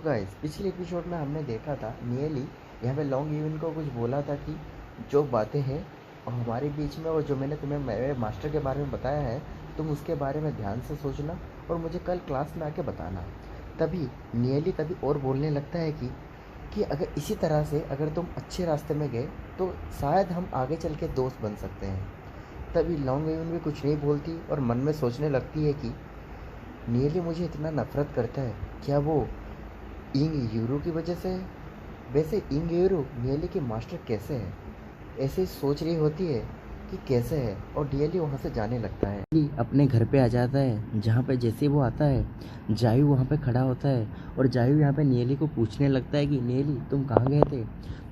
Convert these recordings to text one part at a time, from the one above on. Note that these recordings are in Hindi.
गाइस पिछले एपिसोड में हमने देखा था नियली यहाँ पे लॉन्ग इवन को कुछ बोला था कि जो बातें हैं और हमारे बीच में और जो मैंने तुम्हें मेरे मास्टर के बारे में बताया है तुम उसके बारे में ध्यान से सोचना और मुझे कल क्लास में आके बताना। तभी नियली तभी और बोलने लगता है कि अगर इसी तरह से अगर तुम अच्छे रास्ते में गए तो शायद हम आगे चल के दोस्त बन सकते हैं। तभी लॉन्ग इवन भी कुछ नहीं बोलती और मन में सोचने लगती है कि नियली मुझे इतना नफरत करता है, क्या वो इंग यूरो की वजह से है? वैसे इंग यूरो नियली के मास्टर कैसे हैं? ऐसे ही सोच रही होती है कि कैसे है और नियली वहाँ से जाने लगता है। नियली अपने घर पे आ जाता है जहाँ पे जैसे वो आता है जायू वहाँ पे खड़ा होता है और जायू यहाँ पे नियली को पूछने लगता है कि नियली तुम कहाँ गए थे?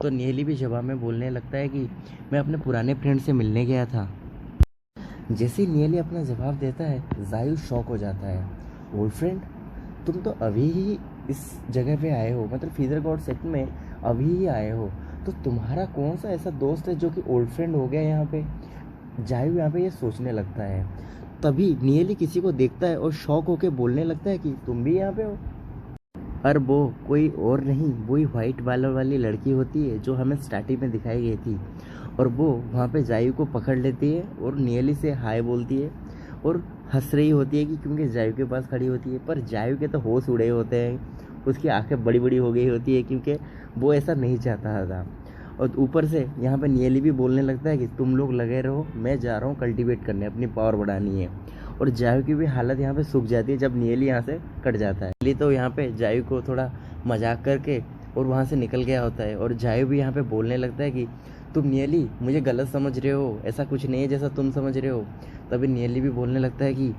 तो नियली भी जवाब में बोलने लगता है कि मैं अपने पुराने फ्रेंड से मिलने गया था। जैसे ही नियली अपना जवाब देता है जायू शॉक हो जाता है। ओल्ड फ्रेंड, तुम तो अभी ही इस जगह पे आए हो, मतलब फीदर गॉड सेट में अभी ही आए हो, तो तुम्हारा कौन सा ऐसा दोस्त है जो कि ओल्ड फ्रेंड हो गया यहाँ पे? जायू यहाँ पे ये सोचने लगता है। तभी नियली किसी को देखता है और शॉक होके बोलने लगता है कि तुम भी यहाँ पे हो। और वो कोई और नहीं, वही वाइट बालों वाली लड़की होती है जो हमें स्टार्टिंग में दिखाई गई थी। और वो वहाँ पे जायू को पकड़ लेती है और नियली से हाय बोलती है और हंस रही होती है कि क्योंकि जायू के पास खड़ी होती है। पर जायू के तो होश उड़े होते हैं, उसकी आंखें बड़ी बड़ी हो गई होती है क्योंकि वो ऐसा नहीं चाहता था। और ऊपर से यहाँ पे नियली भी बोलने लगता है कि तुम लोग लगे रहो, मैं जा रहा हूँ कल्टीवेट करने, अपनी पावर बढ़ानी है। और जायू की भी हालत यहाँ पे सूख जाती है जब नियली यहाँ से कट जाता है। नियली तो यहाँ पे जायू को थोड़ा मजाक करके और वहाँ से निकल गया होता है। और जायू भी यहाँ पे बोलने लगता है कि तुम नियली मुझे गलत समझ रहे हो, ऐसा कुछ नहीं है जैसा तुम समझ रहे हो। तभी नियली भी बोलने लगता है कि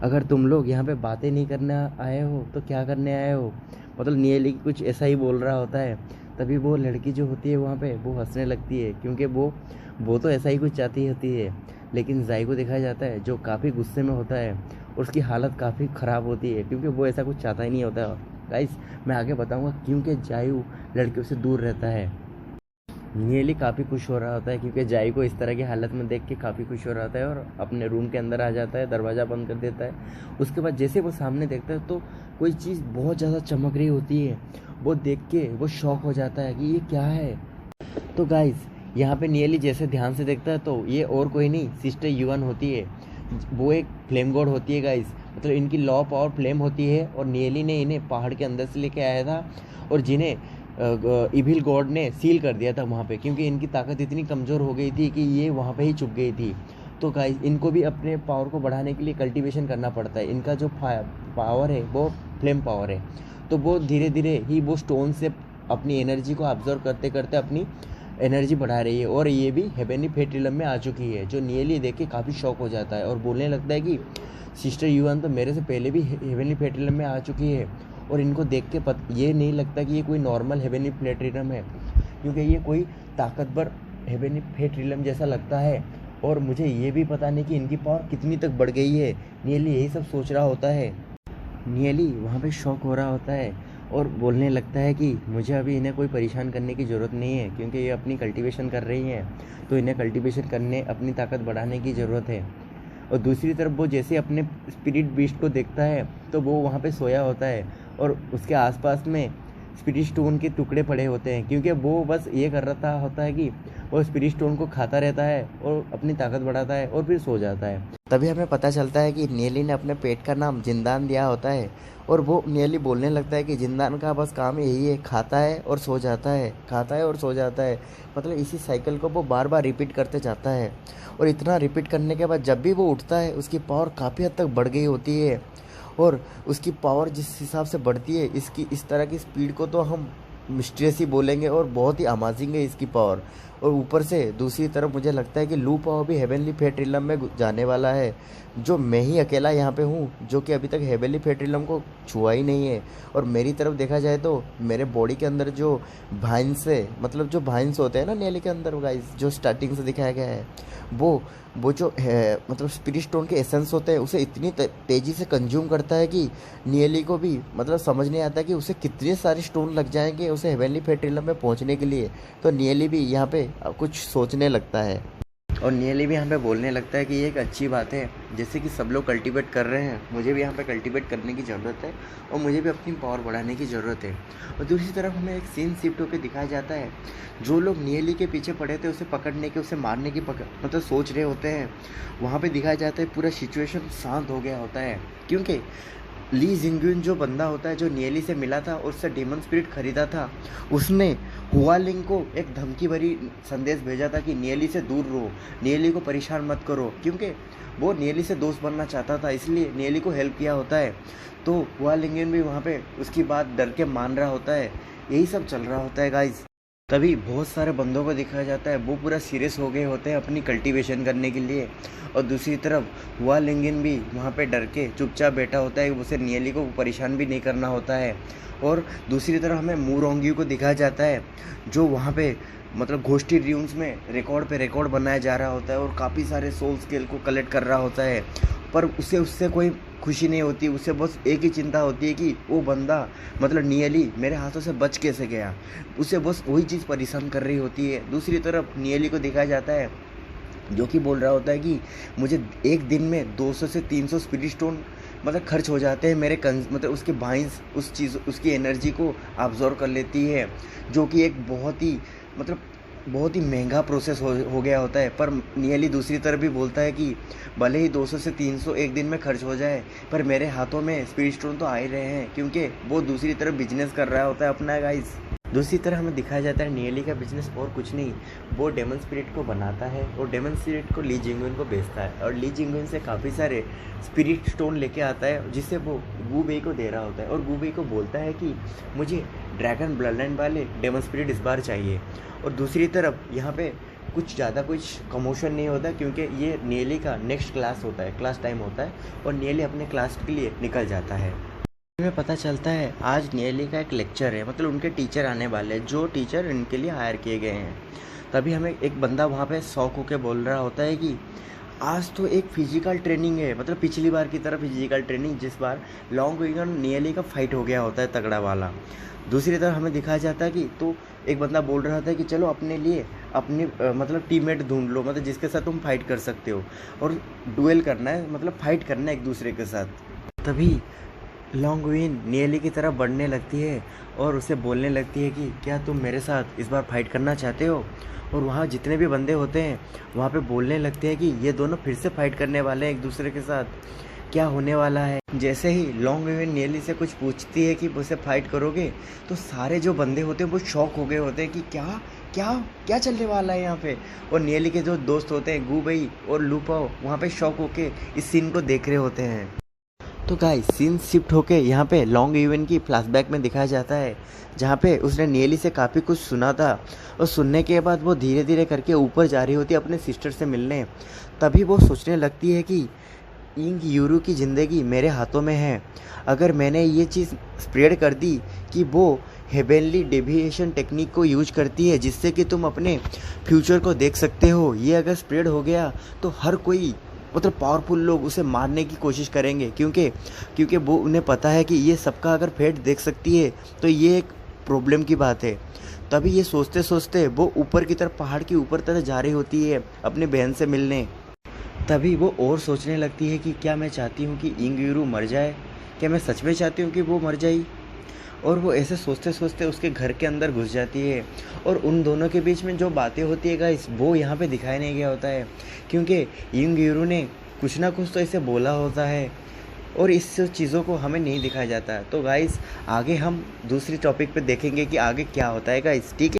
अगर तुम लोग यहाँ पे बातें नहीं करने आए हो तो क्या करने आए हो? मतलब नियली कुछ ऐसा ही बोल रहा होता है। तभी वो लड़की जो होती है वहाँ पे वो हंसने लगती है क्योंकि वो तो ऐसा ही कुछ चाहती होती है। लेकिन जाई को दिखाया जाता है जो काफ़ी गुस्से में होता है और उसकी हालत काफ़ी ख़राब होती है क्योंकि वो ऐसा कुछ चाहता ही नहीं होता। गाइस मैं आगे बताऊँगा क्योंकि जायू लड़कियों से दूर रहता है। नियली काफ़ी खुश हो रहा होता है क्योंकि जाई को इस तरह की हालत में देख के काफ़ी खुश हो रहा होता है और अपने रूम के अंदर आ जाता है, दरवाज़ा बंद कर देता है। उसके बाद जैसे वो सामने देखता है तो कोई चीज़ बहुत ज़्यादा चमक रही होती है। वो देख के वो शॉक हो जाता है कि ये क्या है। तो गाइस यहाँ पे नियली जैसे ध्यान से देखता है तो ये और कोई नहीं, सिस्टर युवन होती है। वो एक फ्लेम गॉड होती है गाइस, मतलब इनकी लॉ पावर फ्लेम होती है और नियली ने इन्हें पहाड़ के अंदर से लेके आया था और जिन्हें इविल गॉड ने सील कर दिया था वहाँ पे क्योंकि इनकी ताकत इतनी कमज़ोर हो गई थी कि ये वहाँ पे ही चुप गई थी। तो गाइस इनको भी अपने पावर को बढ़ाने के लिए कल्टीवेशन करना पड़ता है। इनका जो पावर है वो फ्लेम पावर है, तो वो धीरे धीरे ही वो स्टोन से अपनी एनर्जी को ऑब्जर्व करते करते अपनी एनर्जी बढ़ा रही है और ये भी हेवेनली फेट्रिलम में आ चुकी है। जो नियली देख के काफ़ी शॉक हो जाता है और बोलने लगता है कि सिस्टर युवन तो मेरे से पहले भी हेवेनली फेट्रिलम में आ चुकी है और इनको देख के ये नहीं लगता कि ये कोई नॉर्मल हेवेनली फेट्रिलम है क्योंकि ये कोई ताकतवर हेवेनली फेट्रिलम जैसा लगता है। और मुझे ये भी पता नहीं कि इनकी पावर कितनी तक बढ़ गई है। नियली यही सब सोच रहा होता है। नियली वहाँ पे शॉक हो रहा होता है और बोलने लगता है कि मुझे अभी इन्हें कोई परेशान करने की ज़रूरत नहीं है क्योंकि ये अपनी कल्टीवेशन कर रही हैं, तो इन्हें कल्टीवेशन करने अपनी ताकत बढ़ाने की ज़रूरत है। और दूसरी तरफ वो जैसे अपने स्पिरिट बीस्ट को देखता है तो वो वहाँ पे सोया होता है और उसके आसपास में स्पिरिट स्टोन के टुकड़े पड़े होते हैं क्योंकि वो बस ये कर रहा होता है कि वो स्पिरिट स्टोन को खाता रहता है और अपनी ताकत बढ़ाता है और फिर सो जाता है। तभी हमें पता चलता है कि नियली ने अपने पेट का नाम जिंदान दिया होता है और वो नियली बोलने लगता है कि जिंदान का बस काम यही है, खाता है और सो जाता है, खाता है और सो जाता है। मतलब इसी साइकिल को वो बार बार रिपीट करते जाता है और इतना रिपीट करने के बाद जब भी वो उठता है उसकी पावर काफ़ी हद तक बढ़ गई होती है। और उसकी पावर जिस हिसाब से बढ़ती है, इसकी इस तरह की स्पीड को तो हम मिस्ट्रियस ही बोलेंगे और बहुत ही अमेजिंग है इसकी पावर। और ऊपर से दूसरी तरफ मुझे लगता है कि लू पावर भी हेवेनली फेट्रिलम में जाने वाला है, जो मैं ही अकेला यहाँ पे हूँ जो कि अभी तक हेवेनली फेट्रिलम को छुआ ही नहीं है। और मेरी तरफ देखा जाए तो मेरे बॉडी के अंदर जो भाइंस है, मतलब जो भाइंस होते हैं ना नियली के अंदर गाइस, जो स्टार्टिंग से दिखाया गया है, वो जो है मतलब स्पिरिट स्टोन के एसेंस होते हैं उसे इतनी तेज़ी से कंज्यूम करता है कि नियली को भी मतलब समझ नहीं आता कि उसे कितने सारे स्टोन लग जाएंगे उसे हेवेनली फेट्रिलम में पहुंचने के लिए। तो नियली भी यहाँ पे कुछ सोचने लगता है। और नियली भी यहाँ पे बोलने लगता है कि ये एक अच्छी बात है, जैसे कि सब लोग कल्टीवेट कर रहे हैं, मुझे भी यहाँ पे कल्टीवेट करने की ज़रूरत है और मुझे भी अपनी पावर बढ़ाने की ज़रूरत है। और दूसरी तरफ हमें एक सीन शिफ्ट होकर दिखाया जाता है, जो लोग नियली के पीछे पड़े थे उसे पकड़ने के, उसे मारने की मतलब सोच रहे होते हैं, वहाँ पर दिखाया जाता है पूरा सिचुएशन शांत हो गया होता है, क्योंकि ली जिंगुन जो बंदा होता है जो नियली से मिला था और उससे डेमन स्पिरिट खरीदा था, उसने हुआलिंग को एक धमकी भरी संदेश भेजा था कि नियली से दूर रहो, नियली को परेशान मत करो, क्योंकि वो नियली से दोस्त बनना चाहता था, इसलिए नियली को हेल्प किया होता है। तो हुआलिंगन भी वहाँ पे उसकी बात डर के मान रहा होता है। यही सब चल रहा होता है गाइज। तभी बहुत सारे बंदों को दिखाया जाता है, वो पूरा सीरियस हो गए होते हैं अपनी कल्टीवेशन करने के लिए, और दूसरी तरफ हुआ लिंगन भी वहाँ पे डर के चुपचाप बैठा होता है, उसे नियली को परेशान भी नहीं करना होता है। और दूसरी तरफ हमें मूरोंगी को दिखाया जाता है, जो वहाँ पे मतलब घोष्टी ड्यून्स में रिकॉर्ड पे रिकॉर्ड बनाया जा रहा होता है और काफ़ी सारे सोल स्केल को कलेक्ट कर रहा होता है, पर उसे उससे कोई खुशी नहीं होती। उसे बस एक ही चिंता होती है कि वो बंदा मतलब नियली मेरे हाथों से बच कैसे गया, उसे बस वही चीज़ परेशान कर रही होती है। दूसरी तरफ नियली को दिखाया जाता है जो कि बोल रहा होता है कि मुझे एक दिन में 200 से 300 स्पिरिट स्टोन मतलब खर्च हो जाते हैं, मेरे मतलब उसके भाइंस उस चीज़ उसकी एनर्जी को अब्जॉर्व कर लेती है, जो कि एक बहुत ही महंगा प्रोसेस हो गया होता है। पर नियली दूसरी तरफ भी बोलता है कि भले ही 200 से 300 एक दिन में खर्च हो जाए, पर मेरे हाथों में स्पिरिट स्टोन तो आ ही रहे हैं, क्योंकि वो दूसरी तरफ बिजनेस कर रहा होता है अपना गाइस। दूसरी तरह हमें दिखाया जाता है नियली का बिजनेस और कुछ नहीं, वो डेमन स्पिरिट को बनाता है और डेमन स्पिरिट को ली जिंगुन को बेचता है, और ली जिंगुन से काफ़ी सारे स्पिरिट स्टोन लेके आता है, जिससे वो गू बेई को दे रहा होता है। और गू बेई को बोलता है कि मुझे ड्रैगन ब्लड लाइन वाले डेमन स्पिरिट इस बार चाहिए। और दूसरी तरफ यहाँ पे कुछ ज़्यादा कुछ कमोशन नहीं होता, क्योंकि ये नियली का नेक्स्ट क्लास होता है, क्लास टाइम होता है, और नियली अपने क्लास के लिए निकल जाता है। में पता चलता है आज नियली का एक लेक्चर है, मतलब उनके टीचर आने वाले हैं, जो टीचर इनके लिए हायर किए गए हैं। तभी हमें एक बंदा वहाँ पे शौक होके बोल रहा होता है कि आज तो एक फिजिकल ट्रेनिंग है, मतलब पिछली बार की तरह फिजिकल ट्रेनिंग, जिस बार लॉन्ग विंगन नियली का फाइट हो गया होता है तगड़ा वाला। दूसरी तरफ हमें दिखाया जाता है कि तो एक बंदा बोल रहा था कि चलो अपने लिए अपनी मतलब टीममेट ढूंढ लो, मतलब जिसके साथ तुम फाइट कर सकते हो, और डुएल करना है, मतलब फाइट करना है एक दूसरे के साथ। तभी लॉन्गविन नियली की तरफ बढ़ने लगती है और उसे बोलने लगती है कि क्या तुम मेरे साथ इस बार फाइट करना चाहते हो। और वहाँ जितने भी बंदे होते हैं वहाँ पे बोलने लगते हैं कि ये दोनों फिर से फाइट करने वाले हैं एक दूसरे के साथ, क्या होने वाला है। जैसे ही लॉन्गविन नियली से कुछ पूछती है कि उसे फाइट करोगे, तो सारे जो बंदे होते हैं वो शॉक हो गए होते हैं कि क्या क्या क्या चलने वाला है यहाँ पे। और नियली के जो दोस्त होते हैं गू बेई और लूपाओ वहाँ पे शॉक होके इस सीन को देख रहे होते हैं। तो गाइस सीन शिफ्ट होके यहाँ पे लॉन्ग इवन की फ्लैशबैक में दिखाया जाता है, जहाँ पे उसने नियली से काफ़ी कुछ सुना था, और सुनने के बाद वो धीरे धीरे करके ऊपर जा रही होती है अपने सिस्टर से मिलने। तभी वो सोचने लगती है कि इंग यूरू की ज़िंदगी मेरे हाथों में है, अगर मैंने ये चीज़ स्प्रेड कर दी कि वो हेवेनली डेविएशन टेक्निक को यूज करती है जिससे कि तुम अपने फ्यूचर को देख सकते हो, ये अगर स्प्रेड हो गया तो हर कोई मतलब पावरफुल लोग उसे मारने की कोशिश करेंगे, क्योंकि वो उन्हें पता है कि ये सबका अगर फेट देख सकती है तो ये एक प्रॉब्लम की बात है। तभी ये सोचते सोचते वो ऊपर की तरफ पहाड़ की ऊपर तरफ जा रही होती है अपने बहन से मिलने। तभी वो और सोचने लगती है कि क्या मैं चाहती हूँ कि इंग यूरू मर जाए, क्या मैं सच में चाहती हूँ कि वो मर जाए। और वो ऐसे सोचते सोचते उसके घर के अंदर घुस जाती है, और उन दोनों के बीच में जो बातें होती है गाइस वो यहाँ पे दिखाया नहीं गया होता है, क्योंकि इंग यूरू ने कुछ ना कुछ तो इसे बोला होता है और इस चीज़ों को हमें नहीं दिखाया जाता है। तो गाइस आगे हम दूसरी टॉपिक पे देखेंगे कि आगे क्या होता है गाइस, ठीक है।